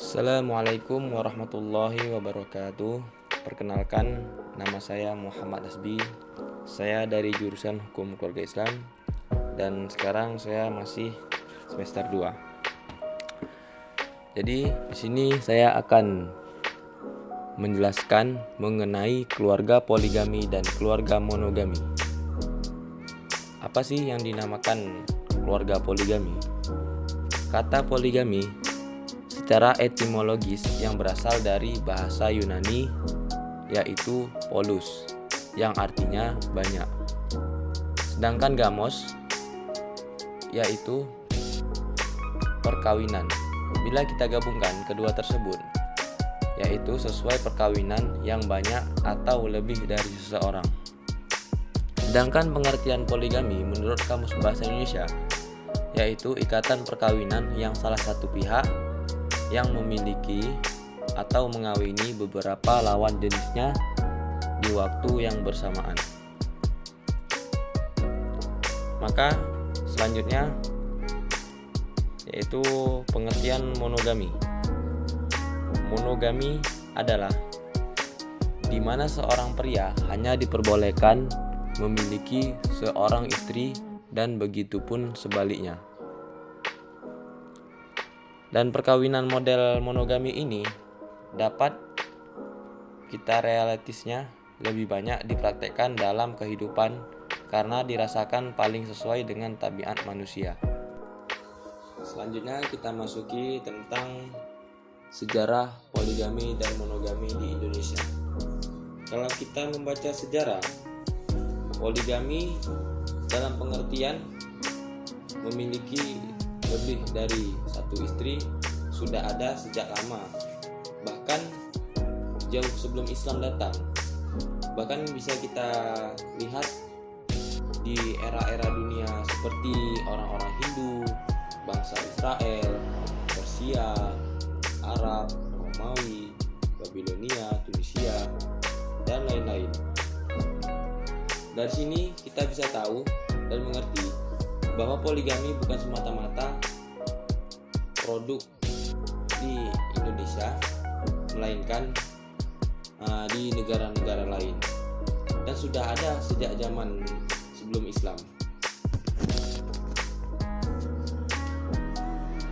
Assalamualaikum warahmatullahi wabarakatuh. Perkenalkan, nama saya Muhammad Hasbi. Saya dari jurusan Hukum Keluarga Islam dan sekarang saya masih semester 2. Jadi di sini saya akan menjelaskan mengenai keluarga poligami dan keluarga monogami. Apa sih yang dinamakan keluarga poligami? Kata poligami secara etimologis yang berasal dari bahasa Yunani yaitu polus yang artinya banyak. Sedangkan gamos yaitu perkawinan. Bila kita gabungkan kedua tersebut, yaitu sesuai perkawinan yang banyak atau lebih dari seseorang. Sedangkan pengertian poligami menurut Kamus Bahasa Indonesia yaitu ikatan perkawinan yang salah satu pihak yang memiliki atau mengawini beberapa lawan jenisnya di waktu yang bersamaan. Maka selanjutnya yaitu pengertian monogami. Monogami adalah di mana seorang pria hanya diperbolehkan memiliki seorang istri dan begitu pun sebaliknya. Dan perkawinan model monogami ini dapat kita realistisnya lebih banyak dipraktekkan dalam kehidupan karena dirasakan paling sesuai dengan tabiat manusia. Selanjutnya kita masuki tentang sejarah poligami dan monogami di Indonesia. Kalau kita membaca sejarah, poligami dalam pengertian memiliki lebih dari satu istri sudah ada sejak lama, bahkan jauh sebelum Islam datang. Bahkan bisa kita lihat di era-era dunia seperti orang-orang Hindu, bangsa Israel, Persia, Arab, Romawi, Babilonia, Tunisia, dan lain-lain. Dari sini kita bisa tahu dan mengerti bahwa poligami bukan semata-mata produk di Indonesia, melainkan di negara-negara lain dan sudah ada sejak zaman sebelum Islam.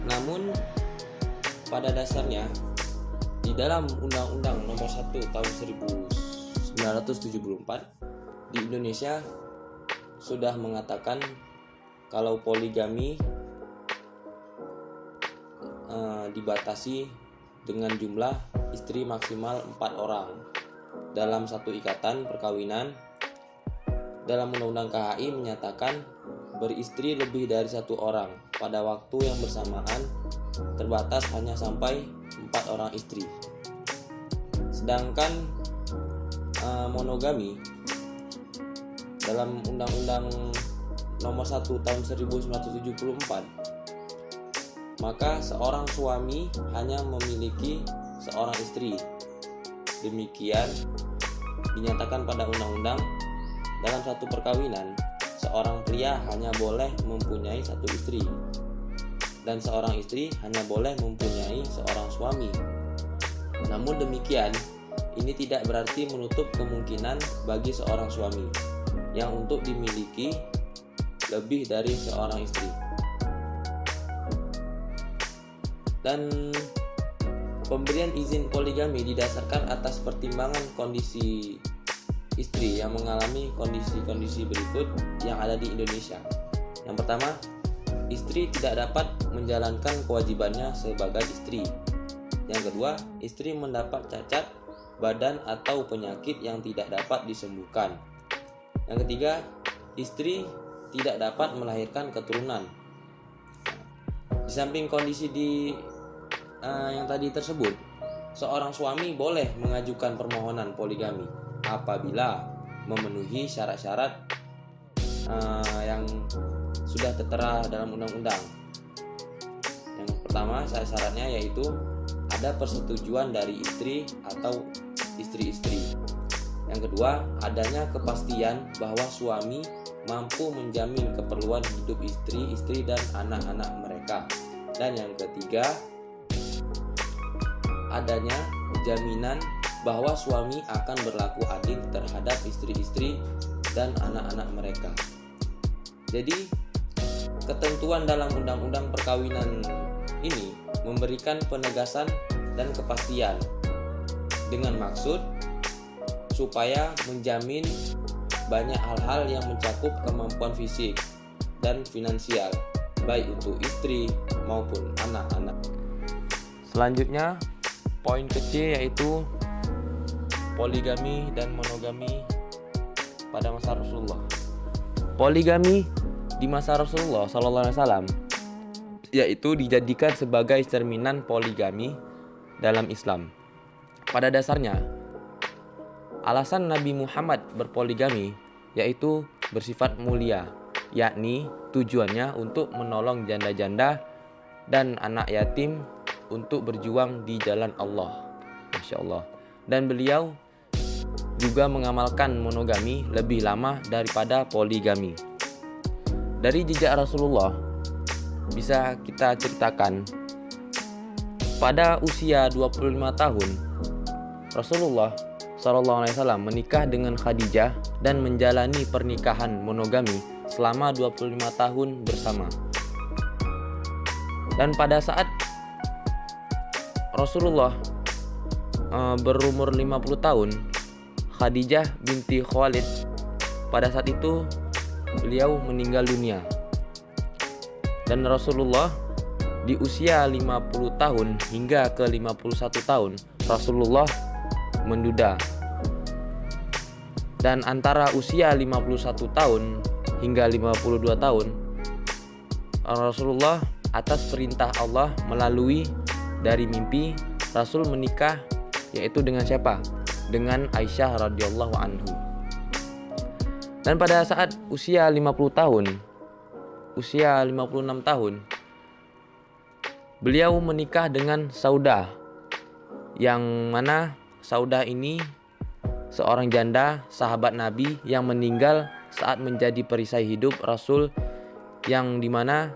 Namun pada dasarnya di dalam Undang-Undang Nomor 1 Tahun 1974 di Indonesia sudah mengatakan kalau poligami dibatasi dengan jumlah istri maksimal 4 orang dalam satu ikatan perkawinan. Dalam Undang-Undang KHI menyatakan beristri lebih dari 1 orang pada waktu yang bersamaan terbatas hanya sampai 4 orang istri. Sedangkan monogami dalam Undang-Undang Nomor 1 Tahun 1974, maka seorang suami hanya memiliki seorang istri. Demikian dinyatakan pada undang-undang, dalam satu perkawinan seorang pria hanya boleh mempunyai satu istri dan seorang istri hanya boleh mempunyai seorang suami. Namun demikian, ini tidak berarti menutup kemungkinan bagi seorang suami yang untuk dimiliki lebih dari seorang istri. Dan pemberian izin poligami didasarkan atas pertimbangan kondisi istri yang mengalami kondisi-kondisi berikut yang ada di Indonesia. Yang pertama, istri tidak dapat menjalankan kewajibannya sebagai istri. Yang kedua, istri mendapat cacat badan atau penyakit yang tidak dapat disembuhkan. Yang ketiga, istri tidak dapat melahirkan keturunan. Di samping kondisi yang tadi tersebut, seorang suami boleh mengajukan permohonan poligami apabila memenuhi syarat-syarat yang sudah tertera dalam undang-undang. Yang pertama syaratnya yaitu ada persetujuan dari istri atau istri-istri. Yang kedua, adanya kepastian bahwa suami mampu menjamin keperluan hidup istri dan anak-anak mereka. Dan yang ketiga, adanya jaminan bahwa suami akan berlaku adil terhadap istri-istri dan anak-anak mereka. Jadi, ketentuan dalam undang-undang perkawinan ini memberikan penegasan dan kepastian dengan maksud supaya menjamin banyak hal-hal yang mencakup kemampuan fisik dan finansial, baik untuk istri maupun anak-anak. Selanjutnya, poin kecil yaitu poligami dan monogami pada masa Rasulullah. Poligami di masa Rasulullah SAW yaitu dijadikan sebagai cerminan poligami dalam Islam. Pada dasarnya, alasan Nabi Muhammad berpoligami yaitu bersifat mulia, yakni tujuannya untuk menolong janda-janda dan anak yatim untuk berjuang di jalan Allah. Masya Allah. Dan beliau juga mengamalkan monogami lebih lama daripada poligami. Dari jejak Rasulullah bisa kita ceritakan, pada usia 25 tahun Rasulullah SAW menikah dengan Khadijah dan menjalani pernikahan monogami selama 25 tahun bersama. Dan pada saat Rasulullah berumur 50 tahun, Khadijah binti Khalid, pada saat itu beliau meninggal dunia. Dan Rasulullah di usia 50 tahun hingga ke 51 tahun Rasulullah menduda. Dan antara usia 51 tahun hingga 52 tahun Rasulullah atas perintah Allah melalui dari mimpi Rasul menikah, yaitu dengan siapa? Dengan Aisyah radhiyallahu anhu. Dan pada saat usia 50 tahun, usia 56 tahun, beliau menikah dengan Saudah, yang mana Saudah ini seorang janda sahabat Nabi yang meninggal saat menjadi perisai hidup Rasul, yang dimana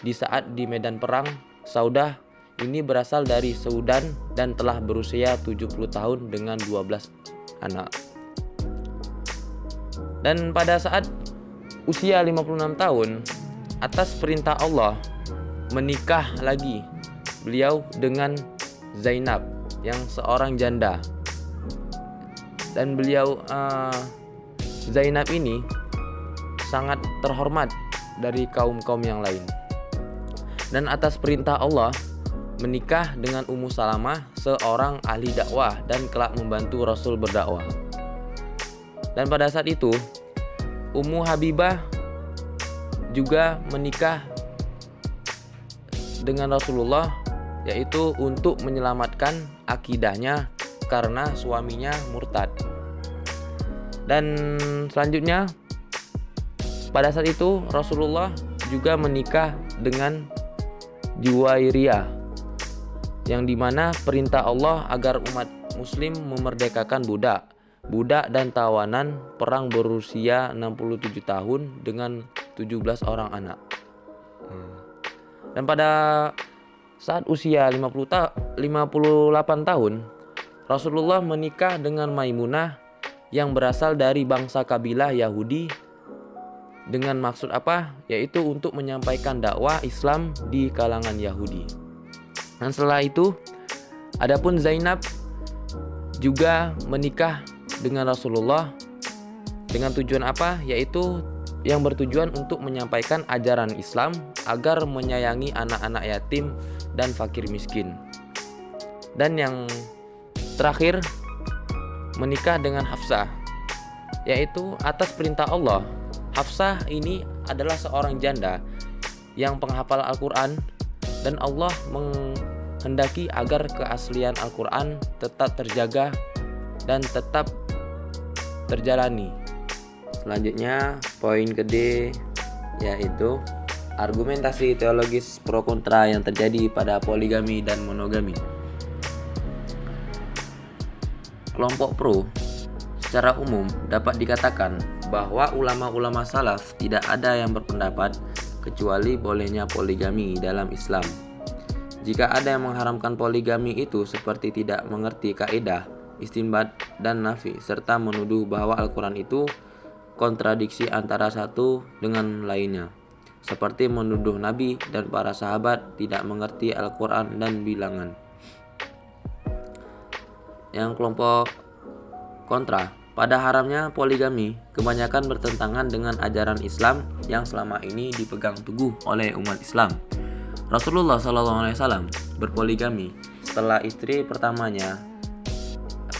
di saat di medan perang Saudah ini berasal dari Sudan dan telah berusia 70 tahun dengan 12 anak. Dan pada saat usia 56 tahun, atas perintah Allah menikah lagi beliau dengan Zainab yang seorang janda. Dan beliau Zainab ini sangat terhormat dari kaum-kaum yang lain. Dan atas perintah Allah menikah dengan Ummu Salamah, seorang ahli dakwah dan kelak membantu Rasul berdakwah. Dan pada saat itu Ummu Habibah juga menikah dengan Rasulullah, yaitu untuk menyelamatkan akidahnya karena suaminya murtad. Dan selanjutnya pada saat itu Rasulullah juga menikah dengan Juwairiyah, yang dimana perintah Allah agar umat muslim memerdekakan budak dan tawanan perang berusia 67 tahun dengan 17 orang anak. Dan pada saat usia 58 tahun Rasulullah menikah dengan Maimunah yang berasal dari bangsa kabilah Yahudi, dengan maksud apa? Yaitu untuk menyampaikan dakwah Islam di kalangan Yahudi. Dan setelah itu, adapun Zainab juga menikah dengan Rasulullah dengan tujuan apa? Yaitu yang bertujuan untuk menyampaikan ajaran Islam agar menyayangi anak-anak yatim dan fakir miskin. Dan yang terakhir, menikah dengan Hafsah, yaitu atas perintah Allah. Hafsah ini adalah seorang janda yang penghafal Al-Quran, dan Allah menghendaki agar keaslian Al-Quran tetap terjaga dan tetap terjalani. Selanjutnya poin kedua, yaitu argumentasi teologis pro kontra yang terjadi pada poligami dan monogami. Kelompok pro secara umum dapat dikatakan bahwa ulama-ulama salaf tidak ada yang berpendapat kecuali bolehnya poligami dalam Islam. Jika ada yang mengharamkan poligami itu seperti tidak mengerti kaidah, istinbat dan nafi, serta menuduh bahwa Al-Quran itu kontradiksi antara satu dengan lainnya, seperti menuduh Nabi dan para sahabat tidak mengerti Al-Quran dan bilangan. Yang kelompok kontra pada haramnya poligami kebanyakan bertentangan dengan ajaran Islam yang selama ini dipegang teguh oleh umat Islam. Rasulullah SAW berpoligami setelah istri pertamanya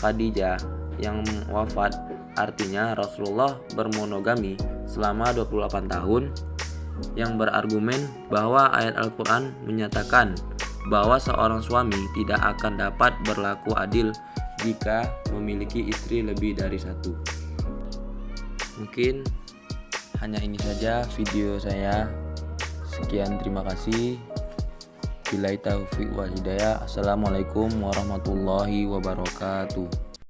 Khadijah yang wafat. Artinya Rasulullah bermonogami selama 28 tahun, yang berargumen bahwa ayat Al-Quran menyatakan bahwa seorang suami tidak akan dapat berlaku adil jika memiliki istri lebih dari satu. Mungkin hanya ini saja video saya. Sekian, terima kasih. Billahi taufiq wal hidayah. Assalamualaikum warahmatullahi wabarakatuh.